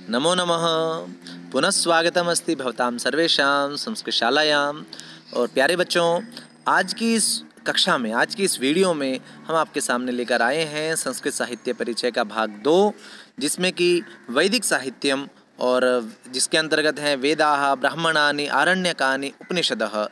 नमो नमः। पुनः स्वागतमस्ति भवतां सर्वेषां संस्कृतशालायां। और प्यारे बच्चों, आज की इस कक्षा में, आज की इस वीडियो में हम आपके सामने लेकर आए हैं संस्कृत साहित्य परिचय का भाग 2, जिसमें कि वैदिक साहित्यम और जिसके अंतर्गत हैं वेदाः, ब्राह्मणानि, आरण्यकानि, उपनिषदः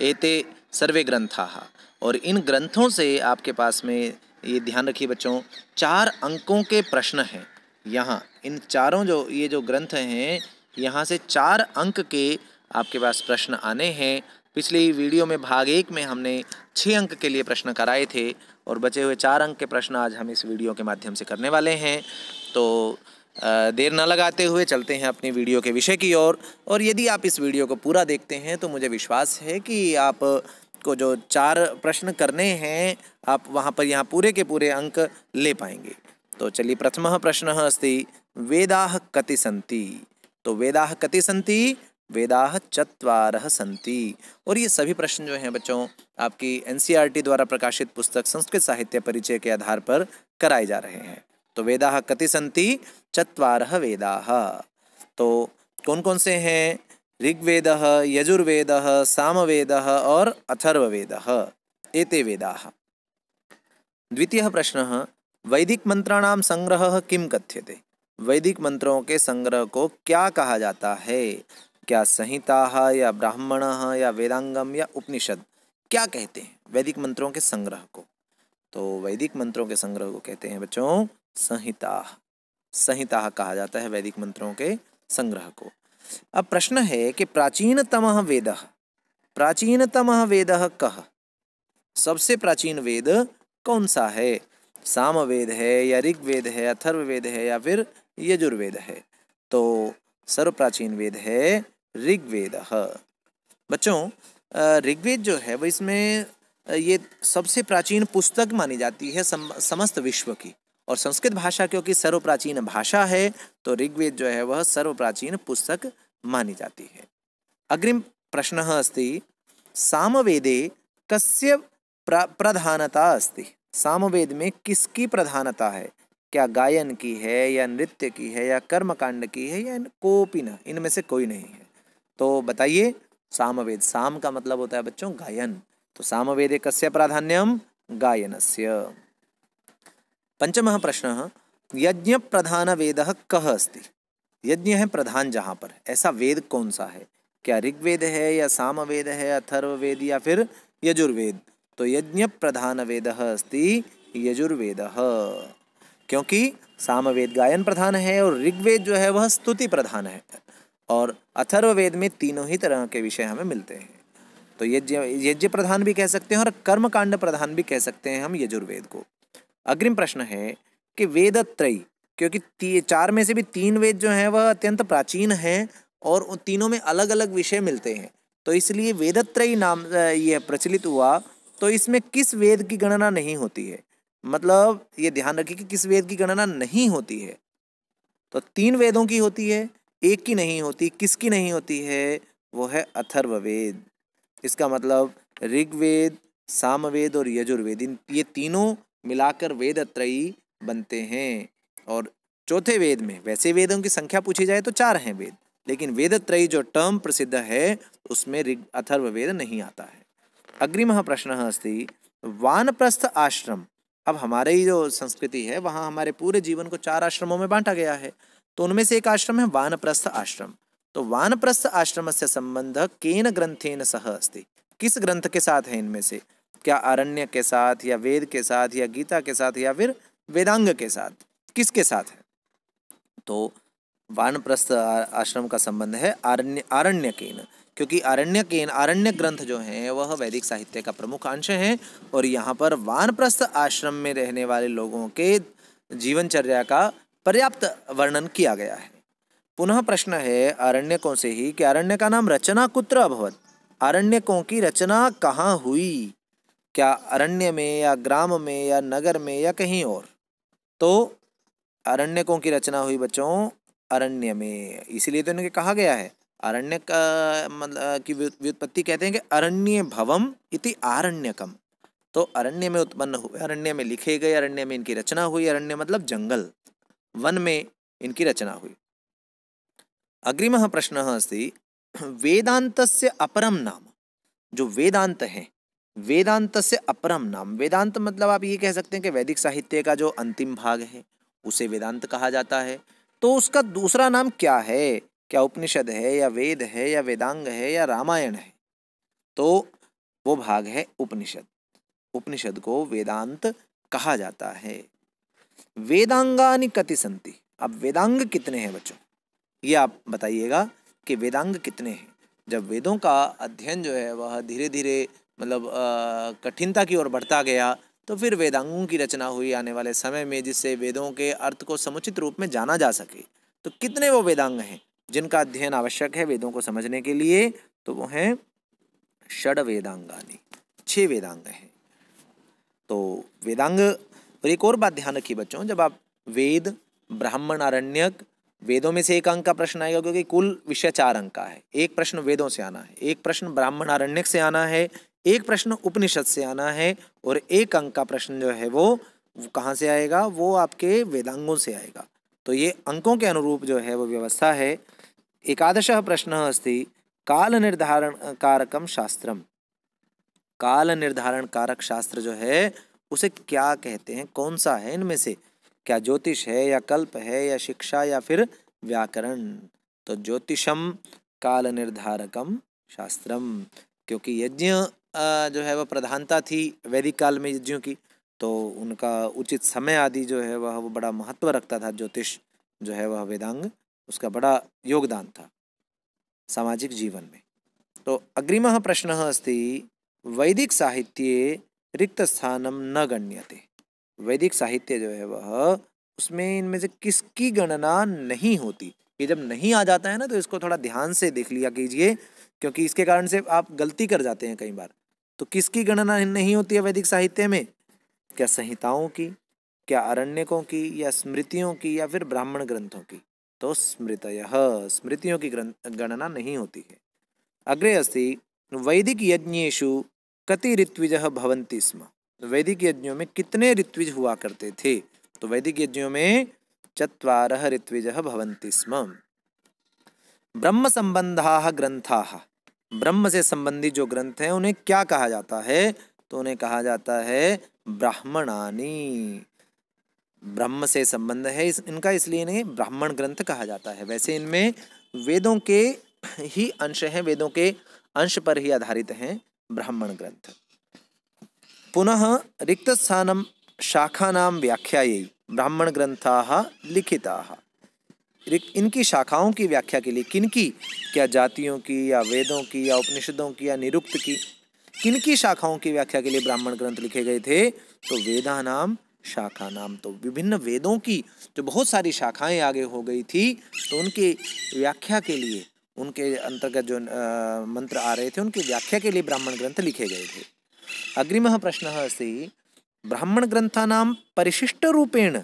एते सर्वे ग्रंथाः। और इन ग्रंथों से आपके पास में, ये ध्यान रखिए बच्चों, 4 अंकों के प्रश्न हैं। यहाँ इन चारों ये जो ग्रंथ हैं, यहाँ से 4 अंक के आपके पास प्रश्न आने हैं। पिछली वीडियो में भाग 1 में हमने 6 अंक के लिए प्रश्न कराए थे और बचे हुए 4 अंक के प्रश्न आज हम इस वीडियो के माध्यम से करने वाले हैं। तो देर न लगाते हुए चलते हैं अपनी वीडियो के विषय की ओर। और यदि आप इस वीडियो को पूरा देखते हैं तो मुझे विश्वास है कि आप को जो 4 प्रश्न करने हैं, आप वहाँ पर यहाँ पूरे के पूरे अंक ले पाएंगे। तो चलिए, प्रथमः प्रश्नः अस्ति वेदाः कति सन्ति। तो वेदाः कति सन्ति? वेदाः चत्वारः सन्ति। और ये सभी प्रश्न जो हैं बच्चों, आपकी एनसीईआरटी द्वारा प्रकाशित पुस्तक संस्कृत साहित्य परिचय के आधार पर कराए जा रहे हैं। तो वेदाः कति सन्ति? चत्वारः वेदाः। तो कौन कौन से हैं? ऋग्वेदः, यजुर्वेदः, सामवेदः और अथर्ववेदः एते वेदाः। द्वितीयः प्रश्नः वैदिक मंत्राणां संग्रहः किं कथ्यते। वैदिक मंत्रों के संग्रह को क्या कहा जाता है? क्या संहिताः या ब्राह्मणः या वेदांगम या उपनिषद, क्या कहते हैं वैदिक मंत्रों के संग्रह को? तो वैदिक मंत्रों के संग्रह को कहते हैं बच्चों संहिताः। संहिताः कहा जाता है वैदिक मंत्रों के संग्रह को। अब प्रश्न है कि प्राचीनतमः वेदः, प्राचीनतमः वेदः कः? सबसे प्राचीन वेद कौन सा है? सामवेद है या ऋग्वेद है, अथर्ववेद है या फिर यजुर्वेद है? तो सर्वप्राचीन वेद है ऋग्वेद। बच्चों, ऋग्वेद जो है वो इसमें ये सबसे प्राचीन पुस्तक मानी जाती है समस्त विश्व की। और संस्कृत भाषा क्योंकि सर्वप्राचीन भाषा है, तो ऋग्वेद जो है वह सर्वप्राचीन पुस्तक मानी जाती है। अग्रिम प्रश्नः अस्ति सामवेदे कस्य प्रधानता अस्ति। सामवेद में किसकी प्रधानता है? क्या गायन की है या नृत्य की है या कर्मकांड की है या कोपि न, इनमें से कोई नहीं है? तो बताइए। सामवेद, साम का मतलब होता है बच्चों गायन। तो सामवेदे कस्य प्राधान्यम? गायनस्य। पंचमः प्रश्नः यज्ञ प्रधान वेदः कः अस्ति। यज्ञ है प्रधान जहाँ पर, ऐसा वेद कौन सा है? क्या ऋग्वेद है या सामवेद है, अथर्ववेद या फिर यजुर्वेद? तो यज्ञ प्रधान वेदः अस्ति यजुर्वेदः, क्योंकि सामवेद गायन प्रधान है और ऋग्वेद जो है वह स्तुति प्रधान है। और अथर्ववेद में तीनों ही तरह के विषय हमें मिलते हैं। तो यज्ञ प्रधान भी कह सकते हैं और कर्मकांड प्रधान भी कह सकते हैं हम यजुर्वेद को। अग्रिम प्रश्न है कि वेदत्रयी, क्योंकि 4 में से भी 3 वेद जो हैं वह अत्यंत प्राचीन हैं और उन तीनों में अलग अलग विषय मिलते हैं, तो इसलिए वेदत्रयी नाम यह प्रचलित हुआ। तो इसमें किस वेद की गणना नहीं होती है? मतलब ये ध्यान रखिए कि किस वेद की गणना नहीं होती है। तो 3 वेदों की होती है, एक की नहीं होती। किसकी नहीं होती है? वो है अथर्ववेद। इसका मतलब ऋग्वेद, सामवेद और यजुर्वेद, ये तीनों मिलाकर वेदत्रयी बनते हैं। और चौथे वेद में, वैसे वेदों की संख्या पूछी जाए तो 4 हैं वेद, लेकिन वेदत्रयी जो टर्म प्रसिद्ध है उसमें अथर्ववेद नहीं आता है। अग्रिमः प्रश्नः अस्ति वानप्रस्थ आश्रम। अब हमारे ही जो संस्कृति है वहाँ हमारे पूरे जीवन को 4 आश्रमों में बांटा गया है, तो उनमें से एक आश्रम है वानप्रस्थ आश्रम। तो वानप्रस्थ आश्रम से संबंध केन ग्रंथेन सह अस्ति। किस ग्रंथ के साथ है इनमें से? क्या आरण्य के साथ या वेद के साथ या गीता के साथ या फिर वेदांग के साथ? किसके साथ है? तो वानप्रस्थ आश्रम का संबंध है आरण्यकेन, क्योंकि आरण्य ग्रंथ जो हैं वह वैदिक साहित्य का प्रमुख अंश हैं। और यहाँ पर वानप्रस्थ आश्रम में रहने वाले लोगों के जीवनचर्या का पर्याप्त वर्णन किया गया है। पुनः प्रश्न है आरण्यकों से ही कि आरण्य का नाम रचना कुत्र अभवत। आरण्यकों की रचना कहाँ हुई? क्या अरण्य में या ग्राम में या नगर में या कहीं और? तो अरण्यकों की रचना हुई बच्चों अरण्य में, इसीलिए तो इनके कहा गया है अरण्य का मतलब की व्युत्पत्ति कहते हैं कि अरण्य भवम इति आरण्यकम। तो अरण्य में उत्पन्न हुए, अरण्य में लिखे गए, अरण्य में इनकी रचना हुई। अरण्य मतलब जंगल, वन में इनकी रचना हुई। अग्रिमः प्रश्नः अस्ति वेदान्तस्य अपरं नाम। जो वेदांत है, वेदांतस्य अपरम नाम। वेदांत मतलब आप ये कह सकते हैं कि वैदिक साहित्य का जो अंतिम भाग है उसे वेदांत कहा जाता है। तो उसका दूसरा नाम क्या है? क्या उपनिषद है या वेद है या वेदांग है या रामायण है? तो वो भाग है उपनिषद। उपनिषद को वेदांत कहा जाता है। वेदांगानि कति सन्ति। अब वेदांग कितने हैं बच्चों, ये आप बताइएगा कि वेदांग कितने हैं। जब वेदों का अध्ययन जो है वह धीरे धीरे मतलब कठिनता की ओर बढ़ता गया तो फिर वेदांगों की रचना हुई आने वाले समय में, जिससे वेदों के अर्थ को समुचित रूप में जाना जा सके। तो कितने वो वेदांग हैं जिनका अध्ययन आवश्यक है वेदों को समझने के लिए? तो वो हैं षड वेदांगानी, 6 वेदांग हैं। तो वेदांग। और एक और बात ध्यान रखिए बच्चों, जब आप वेद, ब्राह्मण, आरण्यक, वेदों में से एक अंक का प्रश्न आएगा क्योंकि कुल विषय 4 अंक का है। एक प्रश्न वेदों से आना है, एक प्रश्न ब्राह्मण आरण्यक से आना है, एक प्रश्न उपनिषद से आना है और एक अंक का प्रश्न जो है वो कहाँ से आएगा? वो आपके वेदांगों से आएगा। तो ये अंकों के अनुरूप जो है वो व्यवस्था है। एकादशः प्रश्नः अस्ति काल निर्धारण कारकम शास्त्रम। काल निर्धारण कारक शास्त्र जो है उसे क्या कहते हैं? कौन सा है इनमें से? क्या ज्योतिष है या कल्प है या शिक्षा या फिर व्याकरण? तो ज्योतिषम काल निर्धारकम शास्त्रम, क्योंकि यज्ञ जो है वह प्रधानता थी वैदिक काल में यज्ञों की, तो उनका उचित समय आदि जो है वह बड़ा महत्व रखता था। ज्योतिष जो है वह वेदांग, उसका बड़ा योगदान था सामाजिक जीवन में। तो अग्रिमः प्रश्नः अस्ति वैदिक साहित्ये रिक्त स्थानम न गण्यते। वैदिक साहित्य जो है वह, उसमें इनमें से किसकी गणना नहीं होती? ये जब नहीं आ जाता है ना तो इसको थोड़ा ध्यान से देख लिया कीजिए, क्योंकि इसके कारण से आप गलती कर जाते हैं कई बार। तो किसकी गणना नहीं होती है वैदिक साहित्य में? क्या संहिताओं की, क्या आरण्यकों की, या स्मृतियों की, या फिर ब्राह्मण ग्रंथों की? तो स्मृतयः, स्मृतियों की गणना नहीं होती है। अग्रे अस्ति वैदिक यज्ञेषु कति ऋत्विजः भवन्ति स्म। वैदिक यज्ञों में कितने ऋत्विज हुआ करते थे? तो वैदिक यज्ञों में 4 ऋत्विजः भवन्ति स्म। ब्रह्म संबंधाः ग्रंथाः। ब्रह्म से संबंधी जो ग्रंथ हैं उन्हें क्या कहा जाता है? तो उन्हें कहा जाता है ब्राह्मणानि। ब्रह्म से संबंध है इनका, इसलिए इन्हें ब्राह्मण ग्रंथ कहा जाता है। वैसे इनमें वेदों के ही अंश हैं, वेदों के अंश पर ही आधारित हैं ब्राह्मण ग्रंथ। पुनः रिक्त स्थानम शाखानां व्याख्यायै ब्राह्मण ग्रंथाः लिखिताः। इनकी शाखाओं की व्याख्या के लिए किनकी? क्या जातियों की या वेदों की या उपनिषदों की या निरुक्त की? किनकी शाखाओं की व्याख्या के लिए ब्राह्मण ग्रंथ लिखे गए थे? तो वेदानाम शाखा नाम। तो विभिन्न वेदों की जो बहुत सारी शाखाएं आगे हो गई थी, तो उनकी व्याख्या के लिए, उनके अंतर्गत जो मंत्र आ रहे थे उनकी व्याख्या के लिए ब्राह्मण ग्रंथ लिखे गए थे। अग्रिमः प्रश्नः अस्ति ब्राह्मण ग्रंथानां परिशिष्ट रूपेण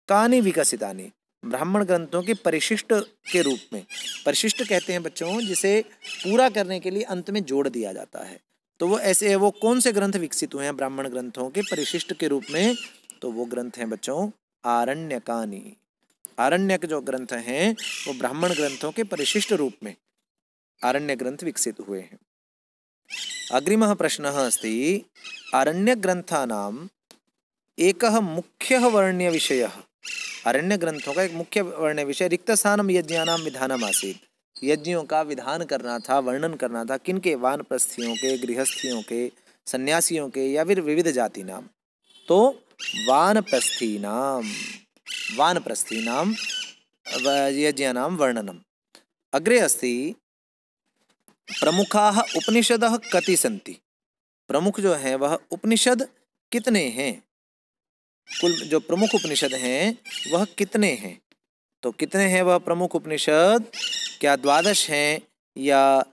कानि विकसितानि। ब्राह्मण ग्रंथों के परिशिष्ट के रूप में, परिशिष्ट कहते हैं बच्चों जिसे पूरा करने के लिए अंत में जोड़ दिया जाता है। तो वो ऐसे है, वो कौन से ग्रंथ विकसित हुए हैं ब्राह्मण ग्रंथों के परिशिष्ट के रूप में? तो वो ग्रंथ हैं बच्चों आरण्यकानि। आरण्यक जो ग्रंथ हैं वो ब्राह्मण ग्रंथों के परिशिष्ट रूप में आरण्य ग्रंथ विकसित हुए हैं। अग्रिमः प्रश्नः अस्ति आरण्यक ग्रंथानाम् एकः मुख्यः वर्ण्य विषयः। अरण्य ग्रंथों का एक मुख्य वर्ण्य विषय रिक्त स्थानम यज्ञानां विधानम आसीत्। यज्ञों का विधान करना था, वर्णन करना था। किनके? वानप्रस्थियों के, गृहस्थियों के, सन्यासियों के, या फिर विविध जाति नाम। तो वानप्रस्थीनाम, वानप्रस्थीनाम यज्ञानां वर्णनम। अग्रे अस्ति प्रमुखाः उपनिषदः कति सन्ति। प्रमुख जो है वह उपनिषद कितने हैं? कुल जो प्रमुख उपनिषद हैं वह कितने हैं? तो कितने हैं वह प्रमुख उपनिषद? क्या 12 हैं या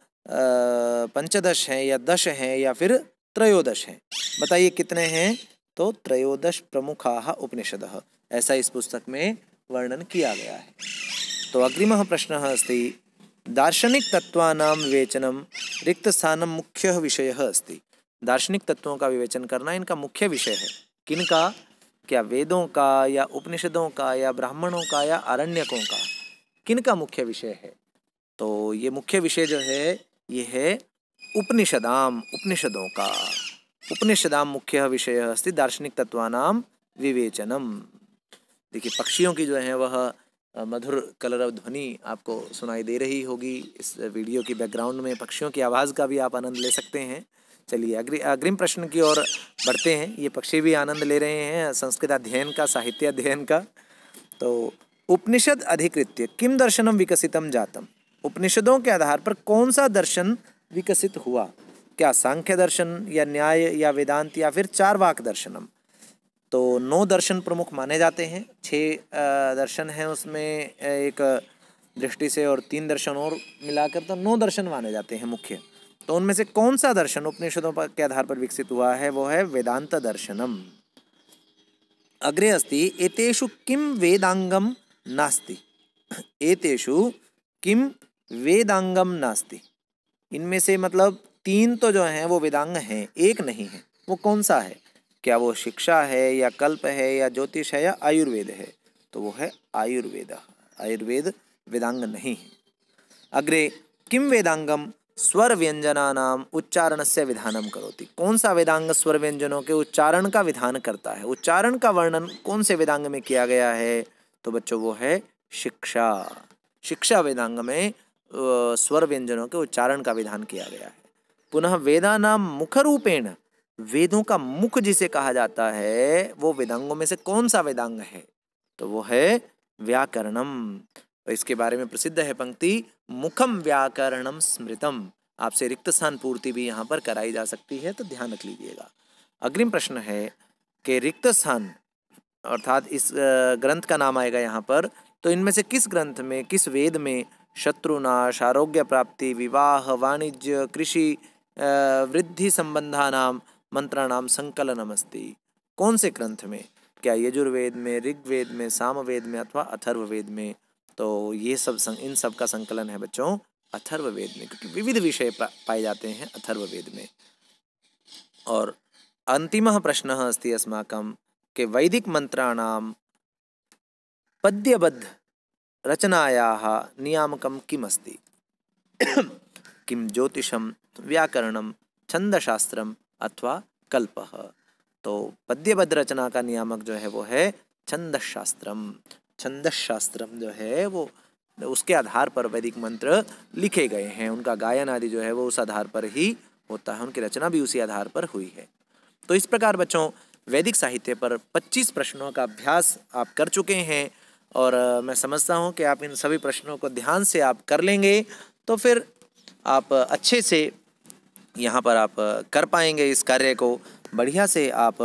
15 हैं या 10 हैं या फिर 13 हैं? बताइए कितने हैं? तो 13 प्रमुखाः उपनिषदः, ऐसा इस पुस्तक में वर्णन किया गया है। तो अग्रिमः प्रश्नः अस्ति दार्शनिक तत्वानां विवेचनं रिक्त स्थानं मुख्यः विषयः अस्ति। दार्शनिक तत्वों का विवेचन करना इनका मुख्य विषय है। किनका? क्या वेदों का या उपनिषदों का या ब्राह्मणों का या आरण्यकों का? किनका मुख्य विषय है? तो ये मुख्य विषय जो है ये है उपनिषदाम, उपनिषदों का। उपनिषदाम मुख्य विषय अस्ति दार्शनिकतत्त्वानां विवेचनम। देखिए पक्षियों की जो है वह मधुर कलरव ध्वनि आपको सुनाई दे रही होगी। इस वीडियो की बैकग्राउंड में पक्षियों की आवाज़ का भी आप आनंद ले सकते हैं। चलिए अग्रिम प्रश्न की ओर बढ़ते हैं। ये पक्षी भी आनंद ले रहे हैं संस्कृत अध्ययन का, साहित्य अध्ययन का। तो उपनिषद अधिकृत्य किम दर्शनम विकसितम जातम। उपनिषदों के आधार पर कौन सा दर्शन विकसित हुआ? क्या सांख्य दर्शन या न्याय या वेदांत या फिर चारवाक दर्शनम? तो 9 दर्शन प्रमुख माने जाते हैं। 6 दर्शन हैं उसमें एक दृष्टि से, और 3 दर्शन और मिलाकर तो 9 दर्शन माने जाते हैं मुख्य। तो उनमें से कौन सा दर्शन उपनिषदों के आधार पर विकसित हुआ है? वो है वेदांत दर्शनम। अग्रे अस्ति एतेषु किम वेदांगम नास्ति। एतेषु किम वेदांगम नास्ति। इनमें से मतलब 3 तो जो हैं वो वेदांग हैं, एक नहीं है। वो कौन सा है? क्या वो शिक्षा है या कल्प है या ज्योतिष है या आयुर्वेद है? तो वो है आयुर्वेद। आयुर्वेद वेदांग नहीं है। अग्रे किम वेदांगम स्वर व्यंजनानाम उच्चारणस्य विधानम करोति। कौन सा वेदांग स्वर व्यंजनों के उच्चारण का विधान करता है? उच्चारण का वर्णन कौन से वेदांग में किया गया है? तो बच्चों वो है शिक्षा। शिक्षा वेदांग में स्वर व्यंजनों के उच्चारण का विधान किया गया है। पुनः वेदानाम मुख रूपेण, वेदों का मुख जिसे कहा जाता है वो वेदांगों में से कौन सा वेदांग है? तो वो है व्याकरणम। तो इसके बारे में प्रसिद्ध है पंक्ति, मुखम व्याकरणम स्मृतम। आपसे रिक्त स्थान पूर्ति भी यहाँ पर कराई जा सकती है, तो ध्यान रख लीजिएगा। अग्रिम प्रश्न है कि रिक्त स्थान अर्थात इस ग्रंथ का नाम आएगा यहाँ पर, तो इनमें से किस ग्रंथ में, किस वेद में शत्रुनाश, आरोग्य प्राप्ति, विवाह, वाणिज्य, कृषि, वृद्धि संबंधानाम मंत्राणाम संकलनम अस्ति? कौन से ग्रंथ में? क्या यजुर्वेद में, ऋग्वेद में, सामवेद में अथवा अथर्ववेद में? तो ये सब इन सब का संकलन है बच्चों अथर्ववेद में, क्योंकि विविध विषय पाए जाते हैं अथर्ववेद में। और अंतिमः प्रश्नः अस्ति अस्माकं के वैदिक मंत्राणां पद्यबद्ध रचनायाः नियामकं किम् अस्ति? किं ज्योतिषं, व्याकरणं, छंदशास्त्रम अथवा कल्पः? तो पद्यबद्ध रचना का नियामक जो है वो है छंदशास्त्रम। छंदशास्त्रम जो है वो उसके आधार पर वैदिक मंत्र लिखे गए हैं, उनका गायन आदि जो है वो उस आधार पर ही होता है, उनकी रचना भी उसी आधार पर हुई है। तो इस प्रकार बच्चों वैदिक साहित्य पर 25 प्रश्नों का अभ्यास आप कर चुके हैं, और मैं समझता हूँ कि आप इन सभी प्रश्नों को ध्यान से आप कर लेंगे तो फिर आप अच्छे से यहाँ पर आप कर पाएंगे इस कार्य को। बढ़िया से आप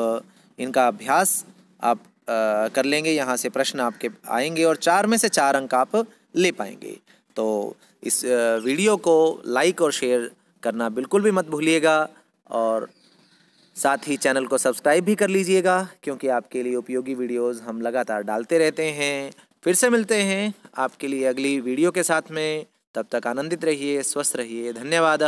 इनका अभ्यास आप कर लेंगे, यहाँ से प्रश्न आपके आएंगे और 4 में से 4 अंक आप ले पाएंगे। तो इस वीडियो को लाइक और शेयर करना बिल्कुल भी मत भूलिएगा, और साथ ही चैनल को सब्सक्राइब भी कर लीजिएगा, क्योंकि आपके लिए उपयोगी वीडियोस हम लगातार डालते रहते हैं। फिर से मिलते हैं आपके लिए अगली वीडियो के साथ में। तब तक आनंदित रहिए, स्वस्थ रहिए। धन्यवाद।